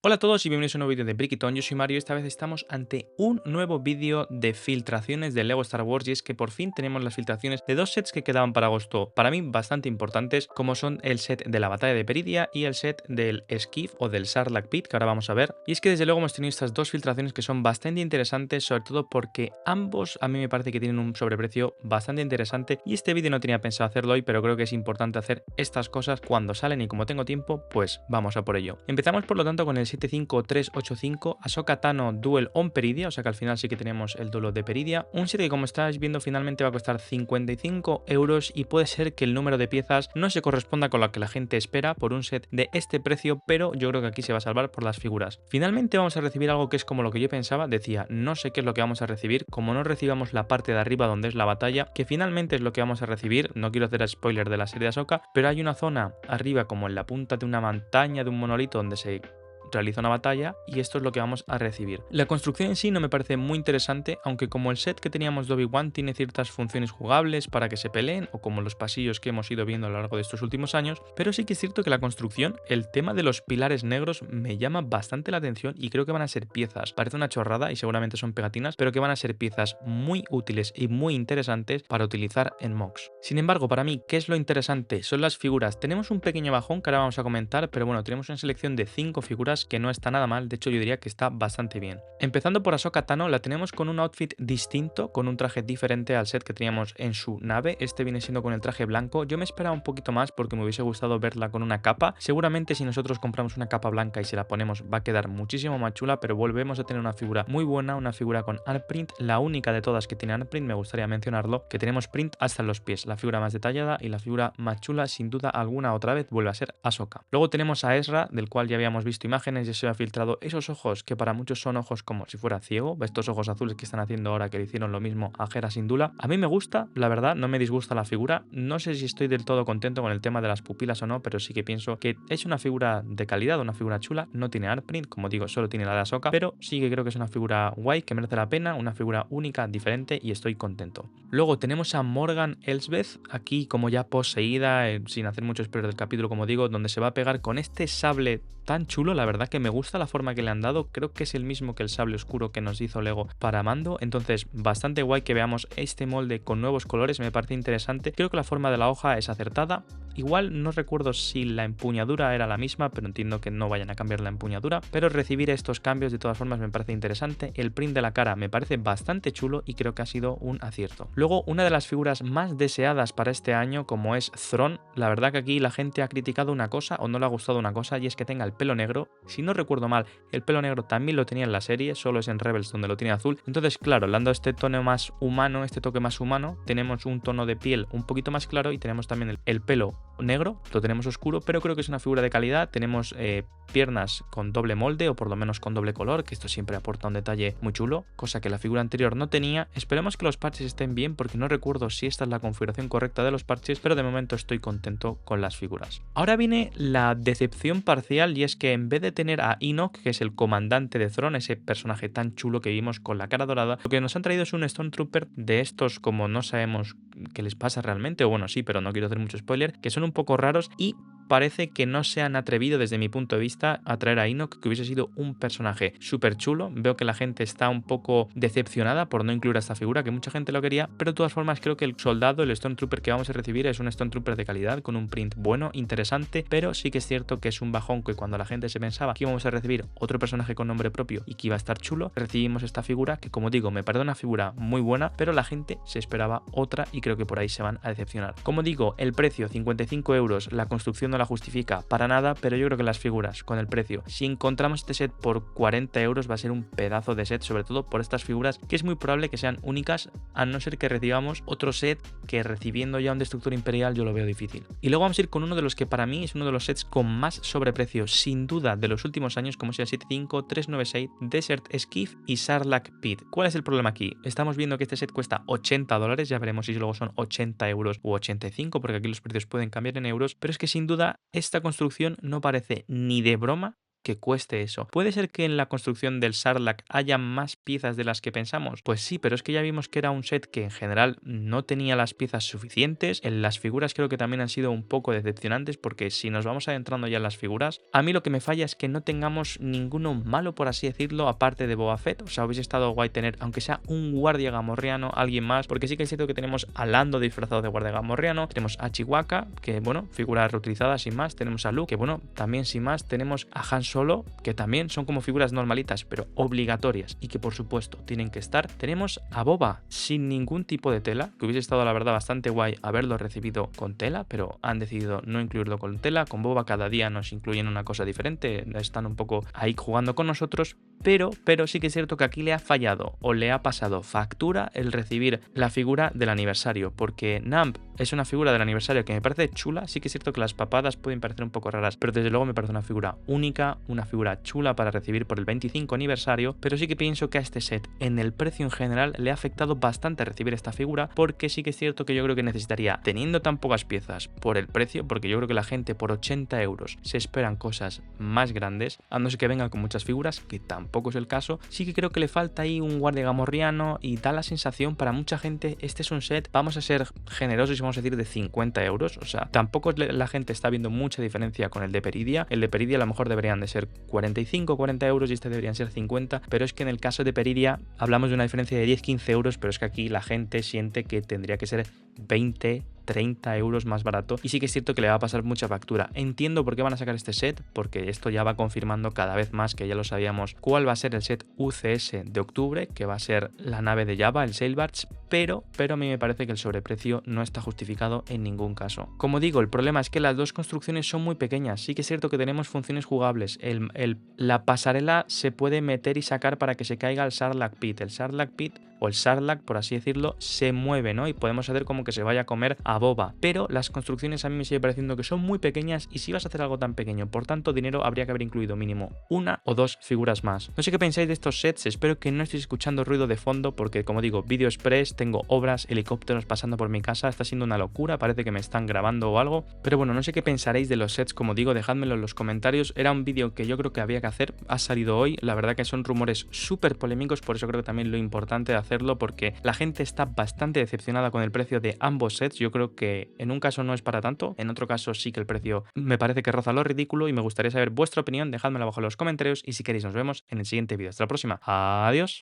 Hola a todos y bienvenidos a un nuevo vídeo de Brickitón. Yo soy Mario y esta vez estamos ante un nuevo vídeo de filtraciones de LEGO Star Wars, y es que por fin tenemos las filtraciones de dos sets que quedaban para agosto, para mí bastante importantes, como son el set de la batalla de Peridia y el set del Skiff o del Sarlacc pit, que ahora vamos a ver. Y es que desde luego hemos tenido estas dos filtraciones que son bastante interesantes, sobre todo porque ambos a mí me parece que tienen un sobreprecio bastante interesante, y este vídeo no tenía pensado hacerlo hoy, pero creo que es importante hacer estas cosas cuando salen, y como tengo tiempo, pues vamos a por ello. Empezamos por lo tanto con el 75385 Ahsoka Tano Duel on Peridia, o sea que al final sí que tenemos el duelo de Peridia. Un set que, como estáis viendo, finalmente va a costar 55 euros, y puede ser que el número de piezas no se corresponda con lo que la gente espera por un set de este precio, pero yo creo que aquí se va a salvar por las figuras. Finalmente vamos a recibir algo que es como lo que yo pensaba, decía, no sé qué es lo que vamos a recibir, como no recibamos la parte de arriba donde es la batalla, que finalmente es lo que vamos a recibir. No quiero hacer spoiler de la serie de Ahsoka, pero hay una zona arriba como en la punta de una montaña, de un monolito, donde se realiza una batalla, y esto es lo que vamos a recibir. La construcción en sí no me parece muy interesante, aunque como el set que teníamos de Obi-Wan tiene ciertas funciones jugables para que se peleen, o como los pasillos que hemos ido viendo a lo largo de estos últimos años, pero sí que es cierto que la construcción, el tema de los pilares negros me llama bastante la atención, y creo que van a ser piezas, parece una chorrada y seguramente son pegatinas, pero que van a ser piezas muy útiles y muy interesantes para utilizar en mocks. Sin embargo, para mí, ¿qué es lo interesante? Son las figuras. Tenemos un pequeño bajón que ahora vamos a comentar, pero bueno, tenemos una selección de 5 figuras que no está nada mal, de hecho yo diría que está bastante bien. Empezando por Ahsoka Tano, la tenemos con un outfit distinto, con un traje diferente al set que teníamos en su nave. Este viene siendo con el traje blanco. Yo me esperaba un poquito más porque me hubiese gustado verla con una capa. Seguramente si nosotros compramos una capa blanca y se la ponemos va a quedar muchísimo más chula, pero volvemos a tener una figura muy buena, una figura con art print, la única de todas que tiene art print, me gustaría mencionarlo, que tenemos print hasta en los pies, la figura más detallada y la figura más chula, sin duda alguna. Otra vez vuelve a ser Ahsoka. Luego tenemos a Ezra, del cual ya habíamos visto imágenes, ya se ha filtrado esos ojos que para muchos son ojos como si fuera ciego, estos ojos azules que están haciendo ahora, que le hicieron lo mismo a Hera Syndulla. A mí me gusta, la verdad, no me disgusta la figura. No sé si estoy del todo contento con el tema de las pupilas o no, pero sí que pienso que es una figura de calidad, una figura chula. No tiene art print, como digo, solo tiene la de Ahsoka, pero sí que creo que es una figura guay, que merece la pena, una figura única, diferente, y estoy contento. Luego tenemos a Morgan Elsbeth, aquí como ya poseída, sin hacer mucho spoiler del capítulo, como digo, donde se va a pegar con este sable tan chulo. La verdad que me gusta la forma que le han dado, creo que es el mismo que el sable oscuro que nos hizo Lego para Mando, entonces bastante guay que veamos este molde con nuevos colores, me parece interesante. Creo que la forma de la hoja es acertada. Igual no recuerdo si la empuñadura era la misma, pero entiendo que no vayan a cambiar la empuñadura, pero recibir estos cambios de todas formas me parece interesante. El print de la cara me parece bastante chulo y creo que ha sido un acierto. Luego, una de las figuras más deseadas para este año, como es Thrawn, la verdad que aquí la gente ha criticado una cosa o no le ha gustado una cosa, y es que tenga el pelo negro. Si no recuerdo mal, el pelo negro también lo tenía en la serie, solo es en Rebels donde lo tiene azul. Entonces, claro, le han dado este tono más humano, este toque más humano. Tenemos un tono de piel un poquito más claro y tenemos también el pelo negro, lo tenemos oscuro, pero creo que es una figura de calidad. Tenemos piernas con doble molde, o por lo menos con doble color, que esto siempre aporta un detalle muy chulo, cosa que la figura anterior no tenía. Esperemos que los parches estén bien, porque no recuerdo si esta es la configuración correcta de los parches, pero de momento estoy contento con las figuras. Ahora viene la decepción parcial, y es que en vez de tener a Enoch, que es el comandante de Thrawn, ese personaje tan chulo que vimos con la cara dorada, lo que nos han traído es un Stormtrooper de estos, como no sabemos qué les pasa realmente, o bueno, sí, pero no quiero hacer mucho spoiler, que son un poco raros, y parece que no se han atrevido desde mi punto de vista a traer a Enoch, que hubiese sido un personaje súper chulo. Veo que la gente está un poco decepcionada por no incluir a esta figura, que mucha gente lo quería, pero de todas formas creo que el soldado, el Stormtrooper que vamos a recibir, es un Stormtrooper de calidad, con un print bueno, interesante, pero sí que es cierto que es un bajón que cuando la gente se pensaba que íbamos a recibir otro personaje con nombre propio y que iba a estar chulo, recibimos esta figura que, como digo, me parece una figura muy buena, pero la gente se esperaba otra y creo que por ahí se van a decepcionar. Como digo, el precio 55 euros, la construcción no la justifica para nada, pero yo creo que las figuras con el precio, si encontramos este set por 40 euros, va a ser un pedazo de set, sobre todo por estas figuras, que es muy probable que sean únicas, a no ser que recibamos otro set, que recibiendo ya un destructor imperial yo lo veo difícil. Y luego vamos a ir con uno de los que para mí es uno de los sets con más sobreprecio sin duda de los últimos años, como es el 75396 Desert Skiff y Sarlacc pit. ¿Cuál es el problema aquí? Estamos viendo que este set cuesta 80 dólares, ya veremos si luego son 80 euros u 85, porque aquí los precios pueden cambiar en euros, pero es que sin duda esta construcción no parece ni de broma que cueste eso. ¿Puede ser que en la construcción del Sarlacc haya más piezas de las que pensamos? Pues sí, pero es que ya vimos que era un set que en general no tenía las piezas suficientes. En las figuras creo que también han sido un poco decepcionantes porque si nos vamos adentrando ya en las figuras, a mí lo que me falla es que no tengamos ninguno malo, por así decirlo, aparte de Boba Fett. O sea, hubiese estado guay tener, aunque sea un guardia gamorreano, alguien más, porque sí que es cierto que tenemos a Lando disfrazado de guardia gamorreano, tenemos a Chewbacca, que bueno, figura reutilizada sin más, tenemos a Luke, que bueno, también sin más, tenemos a Han Solo, que también son como figuras normalitas, pero obligatorias y que por supuesto tienen que estar. Tenemos a Boba sin ningún tipo de tela, que hubiese estado la verdad bastante guay haberlo recibido con tela, pero han decidido no incluirlo con tela. Con Boba cada día nos incluyen una cosa diferente, están un poco ahí jugando con nosotros, pero sí que es cierto que aquí le ha fallado o le ha pasado factura el recibir la figura del aniversario, porque Namp es una figura del aniversario que me parece chula. Sí que es cierto que las papadas pueden parecer un poco raras, pero desde luego me parece una figura única, una figura chula para recibir por el 25 aniversario, pero sí que pienso que a este set en el precio en general le ha afectado bastante recibir esta figura, porque sí que es cierto que yo creo que necesitaría, teniendo tan pocas piezas por el precio, porque yo creo que la gente por 80 euros se esperan cosas más grandes, a no ser que vengan con muchas figuras, que tampoco es el caso. Sí que creo que le falta ahí un guardia gamorriano y da la sensación para mucha gente, este es un set, vamos a ser generosos y vamos a decir de 50 euros, o sea, tampoco la gente está viendo mucha diferencia con el de Peridia. El de Peridia a lo mejor deberían de ser 45 40 euros y este deberían ser 50, pero es que en el caso de Peridia hablamos de una diferencia de 10-15 euros, pero es que aquí la gente siente que tendría que ser 20-30 euros más barato y sí que es cierto que le va a pasar mucha factura. Entiendo por qué van a sacar este set, porque esto ya va confirmando cada vez más, que ya lo sabíamos, cuál va a ser el set UCS de octubre, que va a ser la nave de Jabba, el Sailbarge, pero a mí me parece que el sobreprecio no está justificado en ningún caso. Como digo, el problema es que las dos construcciones son muy pequeñas. Sí que es cierto que tenemos funciones jugables. La pasarela se puede meter y sacar para que se caiga el Sarlacc Pit. El Sarlacc Pit o el Sarlacc, por así decirlo, se mueve, ¿no? Y podemos hacer como que se vaya a comer a Boba. Pero las construcciones a mí me sigue pareciendo que son muy pequeñas y si vas a hacer algo tan pequeño por tanto dinero habría que haber incluido mínimo una o dos figuras más. No sé qué pensáis de estos sets, espero que no estéis escuchando ruido de fondo porque como digo, Video Express, tengo obras, helicópteros pasando por mi casa, está siendo una locura, parece que me están grabando o algo. Pero bueno, no sé qué pensaréis de los sets, como digo, dejádmelo en los comentarios. Era un vídeo que yo creo que había que hacer, ha salido hoy, la verdad que son rumores súper polémicos, por eso creo que también lo importante de hacerlo, porque la gente está bastante decepcionada con el precio de ambos sets. Yo creo que en un caso no es para tanto, en otro caso sí que el precio me parece que roza lo ridículo y me gustaría saber vuestra opinión, dejádmela abajo en los comentarios y si queréis nos vemos en el siguiente vídeo. Hasta la próxima, adiós.